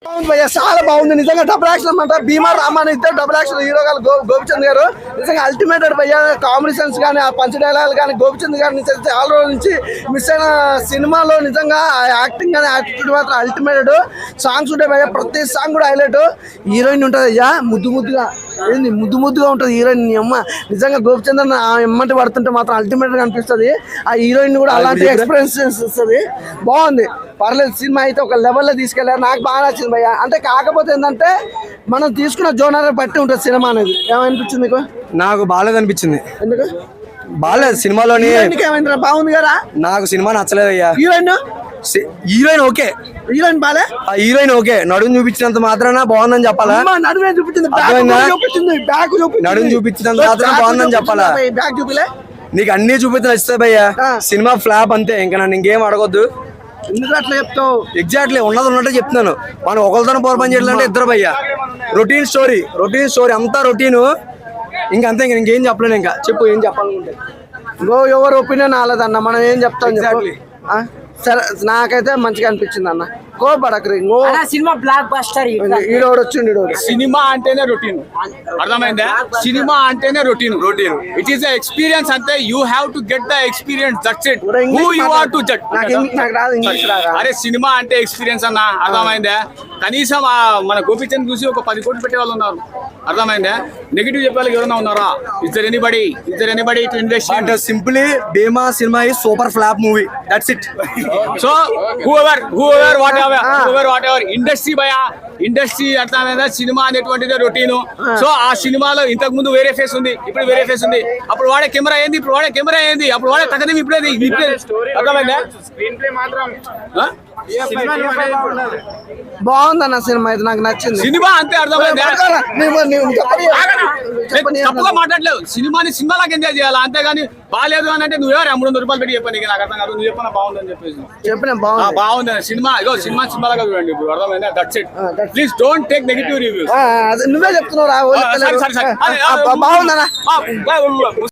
చాలా బాగుంది నిజంగా. డబుల్ యాక్షన్ అన్నమాట. భీమా రామాని ఇద్దరు డబుల్ యాక్షన్ హీరోగా గోపిచంద్ గారు నిజంగా అల్టిమేటెడ్ భయ్యా. కాంబినేషన్స్ కానీ ఆ పంచ డైలాగ్ కానీ గోపిచంద్ గారి నుంచి చాలా రోజుల నుంచి మిస్ అయిన సినిమాలో నిజంగా యాక్టింగ్ కానీ యాటిట్యూడ్ మాత్రం అల్టిమేటెడ్. సాంగ్స్ ఉంటాయి భయ్యా, ప్రతి సాంగ్ కూడా హైలైట్. హీరోయిన్ ఉంటుంది అయ్యా, ముద్దుగా ఏంది ముద్దుగా ఉంటుంది హీరోయిన్. అమ్మ నిజంగా గోపిచంద్ అన్న ఎమ్మటి పడుతుంటే మాత్రం అల్టిమేట్గా అనిపిస్తుంది. ఆ హీరోయిన్ కూడా అలాంటి ఎక్స్పీరియన్స్ ఇస్తుంది. బాగుంది, పర్లేదు. సినిమా అయితే ఒక లెవెల్లో తీసుకెళ్ళారు, నాకు బాగా నచ్చింది భయ్య. అంటే కాకపోతే ఏంటంటే మనం తీసుకున్న జోనర్ బట్టి ఉంటుంది సినిమా అనేది. ఏమనిపించింది మీకు? నాకు బాగాలేదు అనిపించింది. ఎందుకు బాగాలేదు? సినిమాలోని ఏమైంది? బాగుంది కదా. నాకు సినిమా నచ్చలేదు అయ్యా. హీరోయిన్ ఓకే, హీరోయిన్ బాలే. ఆ హీరోయిన్ ఓకే, నడుము చూపించినంత మాత్రాన బాగుందని చెప్పాలా? నడుమే చూపించింది, నడుము చూపించినంత మాత్రాన బాగుందని చెప్పాలా? బ్యాక్ చూపిలే. నీకు అన్ని చూపిస్తే నచ్చుతాయి భయ్యా. సినిమా ఫ్లాప్ అంతే, ఇంకా నన్ను ఇంకేం అడగొద్దు. ఎందుకు అట్లా చెప్తావు? ఎగ్జాక్ట్లీ ఉన్నది ఉన్నట్టే చెప్తున్నాను. మనం ఒకరితో పోరు పని చేయాలంటే ఇద్దరు భయ్యా. రొటీన్ స్టోరీ అంతా రొటీన్. ఇంకంతే, ఇంకేం చెప్పలేను. ఇంకా చెప్పు, ఏం చెప్పాలనుకుంటే. ఎవరు ఒపీనియన్ రాలేదన్న, మనం ఏం చెప్తాం? ఎగ్జాక్ట్లీ. సరే, నాకైతే మంచిగా అనిపించింది అన్న. కోపడకరి సినిమా బ్లాక్ బస్టర్. ఈడోడు వచ్చిండు. సినిమా అంటేనే రొటీన్, అర్థమైందా? సినిమా అంటేనే రొటీన్. ఇట్ ఈస్ ఎక్స్పీరియన్స్ అంతే. You have to get the experience, that's it. Who you are to judge. అరే సినిమా అంటే ఎక్స్పీరియన్స్ అన్న, అర్థమైందా? కనీసం మన గోపిచంద్ చూసి ఒక 10 కోట్లు పెట్టే వాళ్ళు ఉన్నారు, అర్థమైందా? నెగిటివ్ చెప్పే వాళ్ళకి ఎవరైనా ఉన్నారా? Is there anybody to invest? Simply Bheema cinema is super flop movie, that's it. So whoever whatever industry భయా, ఇండస్ట్రీ అర్థమైందా? సినిమా అనేటువంటిది రొటీన్. సో ఆ సినిమాలో ఇంతకు ముందు వేరే ఫేస్ ఉంది, ఇప్పుడు వేరే ఫేస్ ఉంది. అప్పుడు వాడే కెమెరా ఏంది, ఇప్పుడు వాడే కెమెరా ఏంది, అప్పుడు వాడే తగ్గదు, ఇప్పుడే అర్థమైందా? బాగుందన్న సినిమా అయితే, నాకు నచ్చింది. సినిమా అంతే, అర్థమైందా? తప్పుగా మాట్లాడలేవు. సినిమాలాగా ఎంజాయ్ చేయాలి, అంతేగాని బాగాలేదు అని అంటే నువ్వెవరు 300 రూపాయలు పెట్టి చెప్పాను. నాకు అర్థం కాదు, నువ్వు చెప్పిన బాగుందని చెప్పేసి చెప్పిన బాగుంది సినిమా. సినిమాలాగా చూడండి ఇప్పుడు, అర్థమైందా? That's it. Please don't take negative reviews. నువ్వే చెప్తున్నావు. బాగుందన్న.